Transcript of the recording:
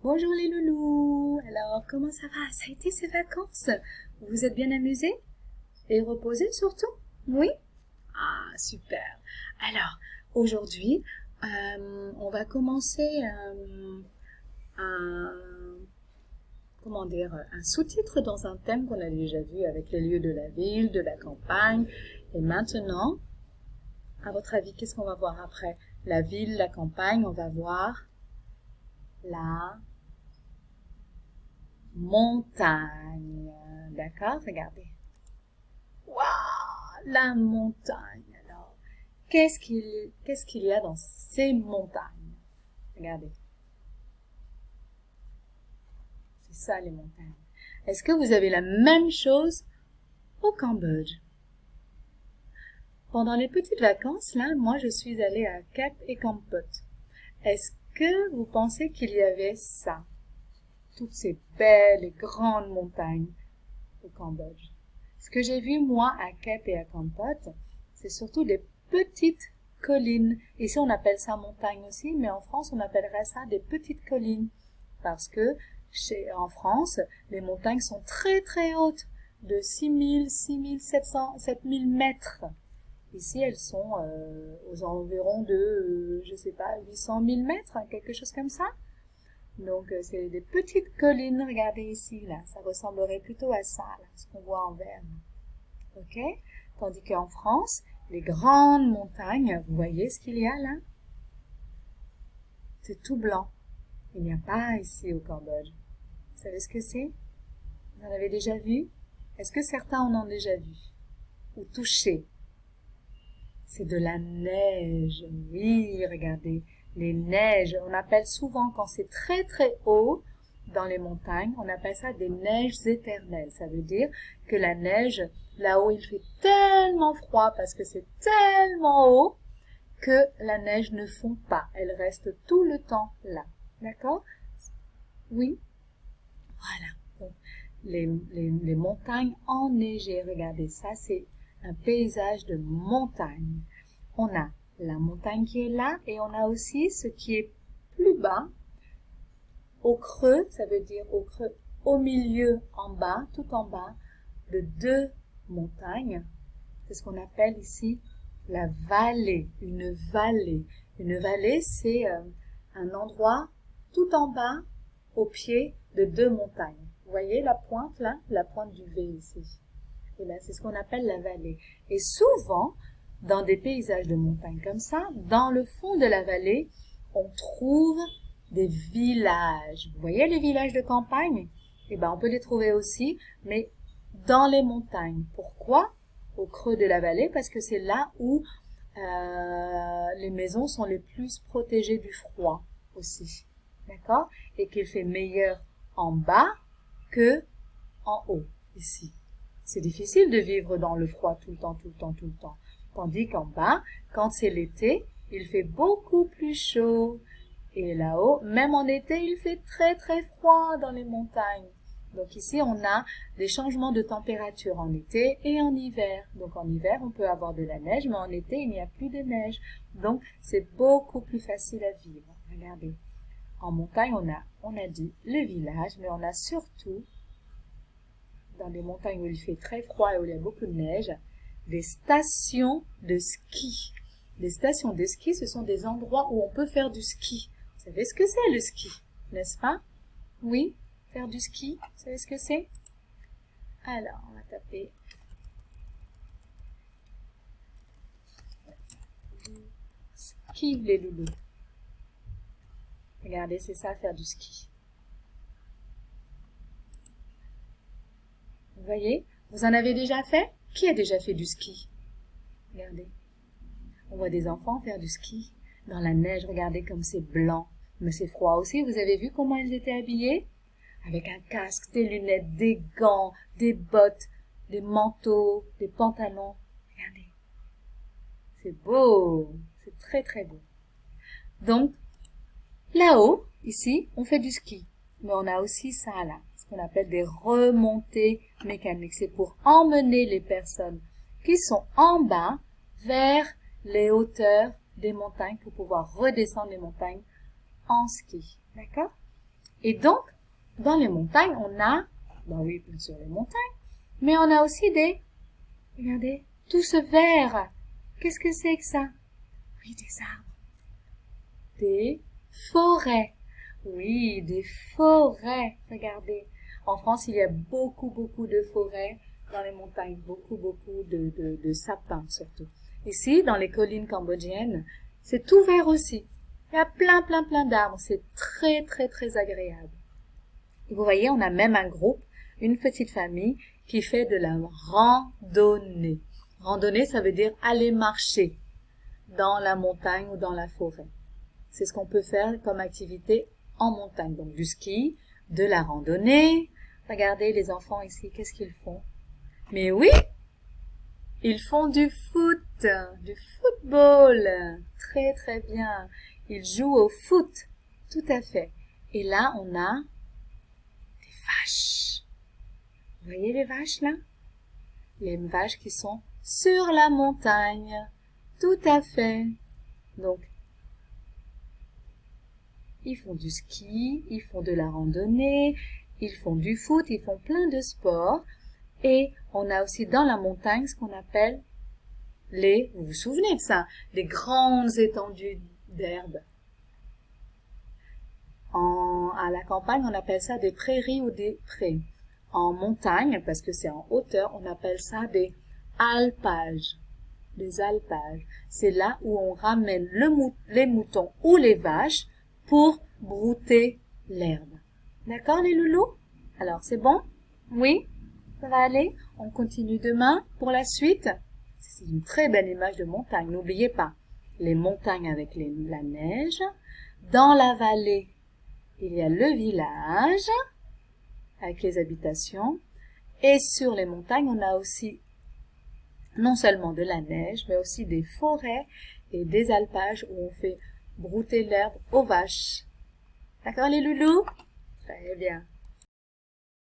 Bonjour les loulous. Alors, comment ça va? Ça a été ces vacances? Vous vous êtes bien amusés? Et reposés surtout? Oui? Ah, super. Alors, aujourd'hui, on va commencer un, comment dire, un sous-titre dans un thème qu'on a déjà vu avec les lieux de la ville, de la campagne. Et maintenant, à votre avis, qu'est-ce qu'on va voir après? La ville, la campagne, on va voir la montagne. D'accord? Regardez. Waouh! La montagne. Alors, qu'est-ce qu'il y a dans ces montagnes? Regardez. C'est ça, les montagnes. Est-ce que vous avez la même chose au Cambodge? Pendant les petites vacances, là, moi, je suis allée à Cap et Kampot. Est-ce que vous pensez qu'il y avait ça? Toutes ces belles et grandes montagnes au Cambodge. Ce que j'ai vu, moi, à Kep et à Kampot, c'est surtout des petites collines. Ici, on appelle ça montagne aussi, mais en France, on appellerait ça des petites collines. Parce que en France, les montagnes sont très très hautes, de 6 000 7 000 mètres. Ici, elles sont aux environs de, je sais pas, 800 000 mètres, hein, quelque chose comme ça. Donc, c'est des petites collines, regardez ici, là. Ça ressemblerait plutôt à ça, là, ce qu'on voit en vert. OK? Tandis qu'en France, les grandes montagnes, vous voyez ce qu'il y a là? C'est tout blanc. Il n'y a pas ici au Cambodge. Vous savez ce que c'est? Vous en avez déjà vu? Est-ce que certains en ont déjà vu? Ou touché? C'est de la neige. Oui, regardez. Les neiges, on appelle souvent quand c'est très très haut dans les montagnes, on appelle ça des neiges éternelles. Ça veut dire que la neige, là-haut, il fait tellement froid parce que c'est tellement haut que la neige ne fond pas. Elle reste tout le temps là. D'accord? Oui? Voilà. Donc, les montagnes enneigées, regardez, ça c'est un paysage de montagne. On a la montagne qui est là et on a aussi ce qui est plus bas, au creux, ça veut dire au creux, au milieu, en bas, tout en bas, de deux montagnes. C'est ce qu'on appelle ici la vallée, une vallée. Une vallée, c'est un endroit tout en bas, au pied de deux montagnes. Vous voyez la pointe là, la pointe du V ici. Et bien, c'est ce qu'on appelle la vallée. Et souvent, dans des paysages de montagne comme ça, dans le fond de la vallée, on trouve des villages. Vous voyez les villages de campagne? Eh ben, on peut les trouver aussi, mais dans les montagnes. Pourquoi? Au creux de la vallée, parce que c'est là où les maisons sont les plus protégées du froid aussi. D'accord? Et qu'il fait meilleur en bas que en haut, ici. C'est difficile de vivre dans le froid tout le temps, tout le temps, tout le temps. Tandis qu'en bas, quand c'est l'été, il fait beaucoup plus chaud. Et là-haut, même en été, il fait très très froid dans les montagnes. Donc ici, on a des changements de température en été et en hiver. Donc en hiver, on peut avoir de la neige, mais en été, il n'y a plus de neige. Donc c'est beaucoup plus facile à vivre. Regardez. En montagne, on a dit le village, mais on a surtout, dans des montagnes où il fait très froid et où il y a beaucoup de neige, des stations de ski. Les stations de ski, ce sont des endroits où on peut faire du ski. Vous savez ce que c'est le ski, n'est-ce pas? Oui, faire du ski, vous savez ce que c'est? Alors, on va taper ski, les loulous. Regardez, c'est ça, faire du ski. Vous voyez? Vous en avez déjà fait? Qui a déjà fait du ski? Regardez. On voit des enfants faire du ski dans la neige. Regardez comme c'est blanc. Mais c'est froid aussi. Vous avez vu comment ils étaient habillés? Avec un casque, des lunettes, des gants, des bottes, des manteaux, des pantalons. Regardez. C'est beau. C'est très très beau. Donc, là-haut, ici, on fait du ski. Mais on a aussi ça là, ce qu'on appelle des remontées mécaniques. C'est pour emmener les personnes qui sont en bas vers les hauteurs des montagnes pour pouvoir redescendre les montagnes en ski. D'accord? Et donc, dans les montagnes, on a, ben oui, bien sûr les montagnes, mais on a aussi regardez, tout ce vert. Qu'est-ce que c'est que ça? Oui, des arbres. Des forêts. Oui, des forêts. Regardez. En France, il y a beaucoup de forêts dans les montagnes. Beaucoup de sapins, surtout. Ici, dans les collines cambodgiennes, c'est tout vert aussi. Il y a plein d'arbres. C'est très agréable. Et vous voyez, on a même un groupe, une petite famille, qui fait de la randonnée. Randonnée, ça veut dire aller marcher dans la montagne ou dans la forêt. C'est ce qu'on peut faire comme activité en montagne. Donc du ski, de la randonnée. Regardez les enfants ici, qu'est-ce qu'ils font? Mais oui, ils font du football. Très bien. Ils jouent au foot. Tout à fait. Et là, on a des vaches. Vous voyez les vaches là? Les vaches qui sont sur la montagne. Tout à fait. Donc, ils font du ski, ils font de la randonnée, ils font du foot, ils font plein de sports. Et on a aussi dans la montagne ce qu'on appelle vous vous souvenez de ça, les grandes étendues d'herbe. À la campagne, on appelle ça des prairies ou des prés. En montagne, parce que c'est en hauteur, on appelle ça des alpages. Des alpages. C'est là où on ramène les moutons ou les vaches pour brouter l'herbe. D'accord les loulous? Alors c'est bon? Oui? Ça va aller? On continue demain pour la suite. C'est une très belle image de montagne. N'oubliez pas, les montagnes avec la neige. Dans la vallée, il y a le village avec les habitations. Et sur les montagnes, on a aussi non seulement de la neige, mais aussi des forêts et des alpages où on fait brouter l'herbe aux vaches. D'accord les loulous? Très bien.